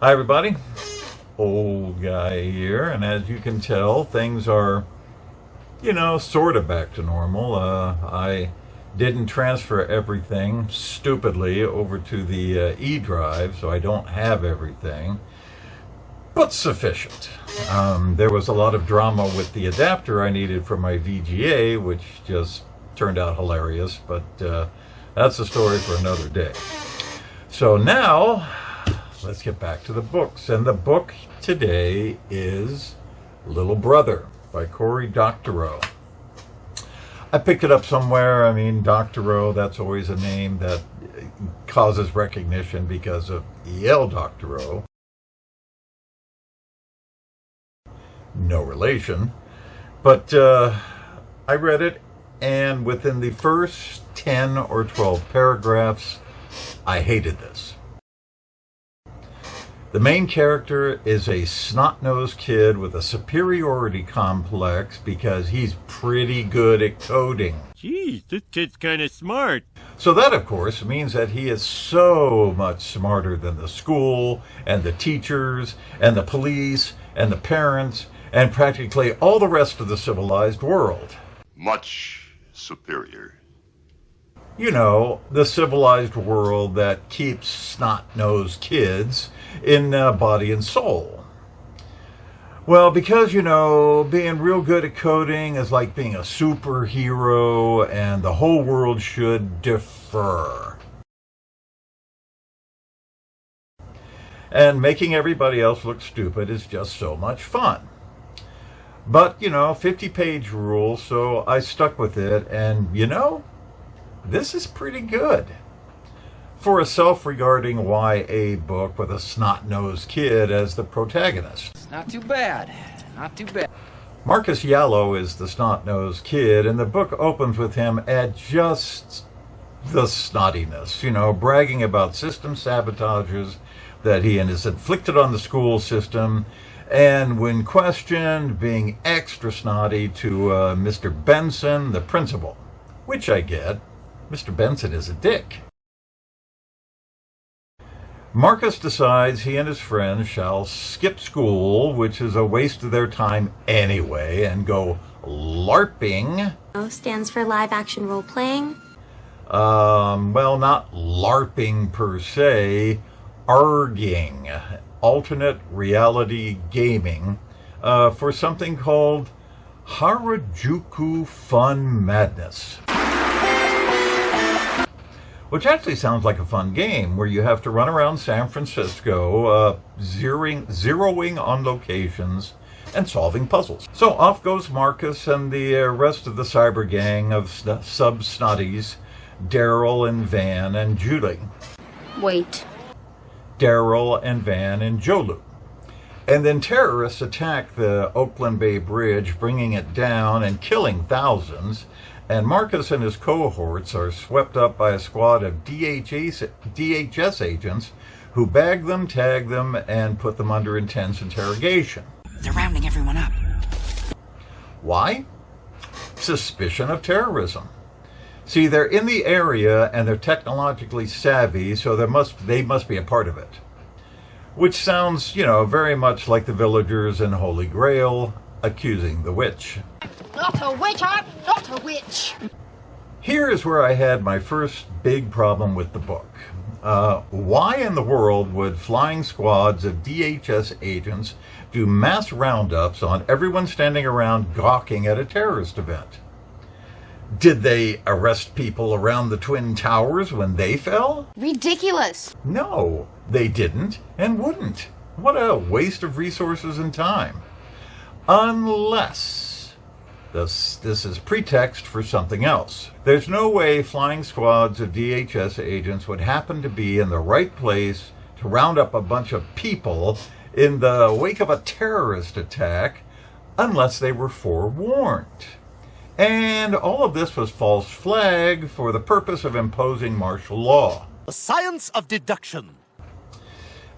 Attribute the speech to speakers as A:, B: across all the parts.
A: Hi everybody, old guy here, and as you can tell, things are, sort of back to normal. I didn't transfer everything stupidly over to the E drive, so I don't have everything, but sufficient. There was a lot of drama with the adapter I needed for my VGA, which just turned out hilarious, but that's a story for another day. So now, let's get back to the books. And the book today is Little Brother by Cory Doctorow. I picked it up somewhere. I mean, Doctorow, that's always a name that causes recognition because of E.L. Doctorow. No relation. But I read it, and within the first 10 or 12 paragraphs, I hated this. The main character is a snot-nosed kid with a superiority complex because he's pretty good at coding.
B: Geez, this kid's kind of smart.
A: So that, of course, means that he is so much smarter than the school and the teachers and the police and the parents and practically all the rest of the civilized world.
C: Much superior.
A: You know, the civilized world that keeps snot-nosed kids in body and soul. Well, because, being real good at coding is like being a superhero and the whole world should defer. And making everybody else look stupid is just so much fun. But, 50-page rule, so I stuck with it, and, this is pretty good. For a self-regarding YA book with a snot-nosed kid as the protagonist.
D: It's not too bad. Not too bad.
A: Marcus Yallo is the snot-nosed kid, and the book opens with him at just the snottiness, bragging about system sabotages that he has inflicted on the school system, and when questioned, being extra snotty to Mr. Benson, the principal, which I get. Mr. Benson is a dick. Marcus decides he and his friends shall skip school, which is a waste of their time anyway, and go LARPing.
E: Stands for live action role playing.
A: Well, not LARPing per se, ARGing, alternate reality gaming, for something called Harajuku Fun Madness. Which actually sounds like a fun game where you have to run around San Francisco, zeroing on locations and solving puzzles. So off goes Marcus and the rest of the cyber gang of sub-snotties, Daryl and Van and Julie.
E: Wait.
A: Daryl and Van and Jolu. And then terrorists attack the Oakland Bay Bridge, bringing it down and killing thousands. And Marcus and his cohorts are swept up by a squad of DHS agents who bag them, tag them, and put them under intense interrogation.
D: They're rounding everyone up.
A: Why? Suspicion of terrorism. See, they're in the area and they're technologically savvy, so they must be a part of it. Which sounds, very much like the villagers in Holy Grail accusing the witch.
F: Not a witch, I'm not a witch.
A: Here is where I had my first big problem with the book. Why in the world would flying squads of DHS agents do mass roundups on everyone standing around gawking at a terrorist event? Did they arrest people around the Twin Towers when they fell?
F: Ridiculous.
A: No, they didn't and wouldn't. What a waste of resources and time. Unless this is pretext for something else. There's no way flying squads of DHS agents would happen to be in the right place to round up a bunch of people in the wake of a terrorist attack unless they were forewarned. And all of this was false flag for the purpose of imposing martial law.
G: The science of deduction.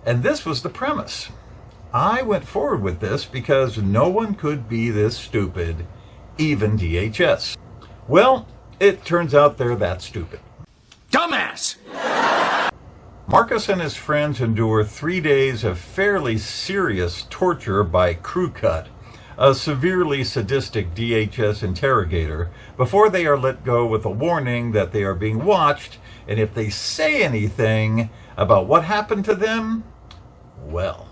A: And this was the premise. I went forward with this because no one could be this stupid, even DHS. Well, it turns out they're that stupid.
B: Dumbass!
A: Marcus and his friends endure 3 days of fairly serious torture by Crew Cut, a severely sadistic DHS interrogator, before they are let go with a warning that they are being watched, and if they say anything about what happened to them, well.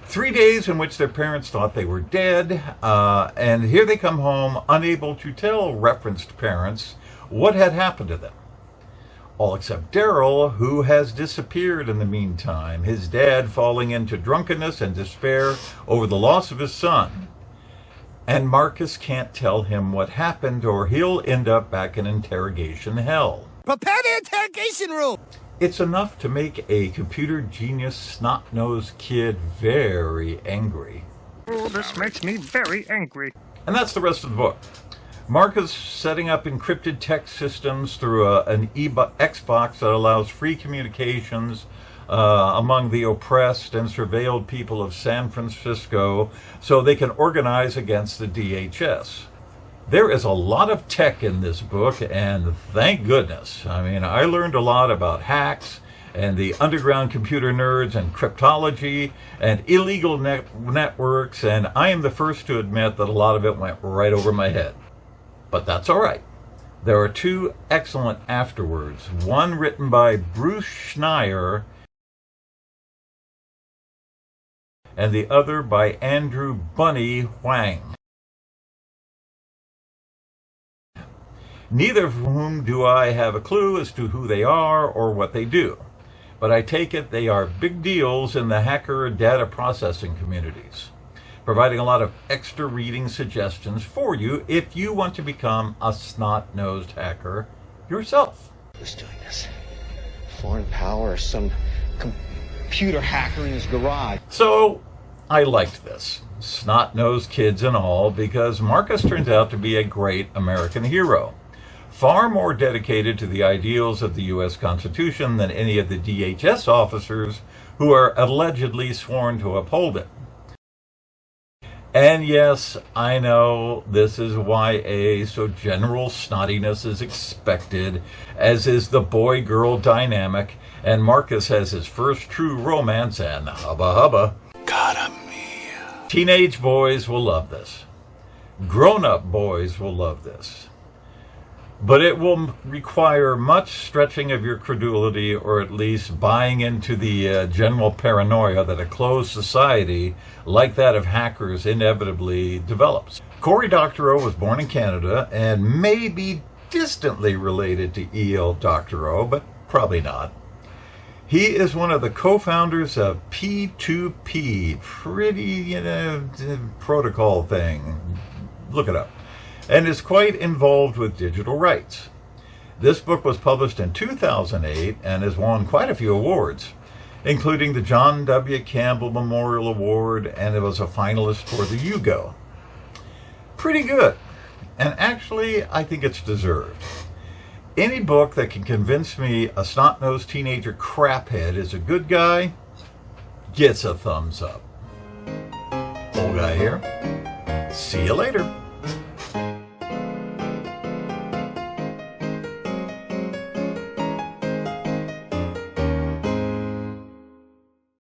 A: 3 days in which their parents thought they were dead, and here they come home unable to tell referenced parents what had happened to them. All except Daryl, who has disappeared in the meantime, his dad falling into drunkenness and despair over the loss of his son. And Marcus can't tell him what happened, or he'll end up back in interrogation hell.
G: Prepare the interrogation room!
A: It's enough to make a computer genius snot-nosed kid very angry.
B: Oh, this makes me very angry.
A: And that's the rest of the book. Marcus setting up encrypted text systems through an Xbox that allows free communications among the oppressed and surveilled people of San Francisco so they can organize against the DHS. There is a lot of tech in this book, and thank goodness. I mean, I learned a lot about hacks and the underground computer nerds and cryptology and illegal networks, and I am the first to admit that a lot of it went right over my head. But that's all right. There are 2 excellent afterwords, one written by Bruce Schneier and the other by Andrew Bunny Huang. Neither of whom do I have a clue as to who they are or what they do, but I take it they are big deals in the hacker data processing communities, providing a lot of extra reading suggestions for you if you want to become a snot-nosed hacker yourself.
H: Who's doing this? Foreign power or some computer hacker in his garage?
A: So, I liked this, snot-nosed kids and all, because Marcus turns out to be a great American hero. Far more dedicated to the ideals of the U.S. Constitution than any of the DHS officers who are allegedly sworn to uphold it. And yes, I know this is YA, so general snottiness is expected, as is the boy-girl dynamic, and Marcus has his first true romance, and hubba hubba. Teenage boys will love this. Grown-up boys will love this. But it will require much stretching of your credulity, or at least buying into the general paranoia that a closed society like that of hackers inevitably develops. Cory Doctorow was born in Canada and may be distantly related to E.L. Doctorow, but probably not. He is one of the co-founders of P2P, pretty protocol thing. Look it up. And is quite involved with digital rights. This book was published in 2008 and has won quite a few awards, including the John W. Campbell Memorial Award, and it was a finalist for the Hugo. Pretty good, and actually I think it's deserved. Any book that can convince me a snot-nosed teenager craphead is a good guy gets a thumbs up. Old guy here. See you later.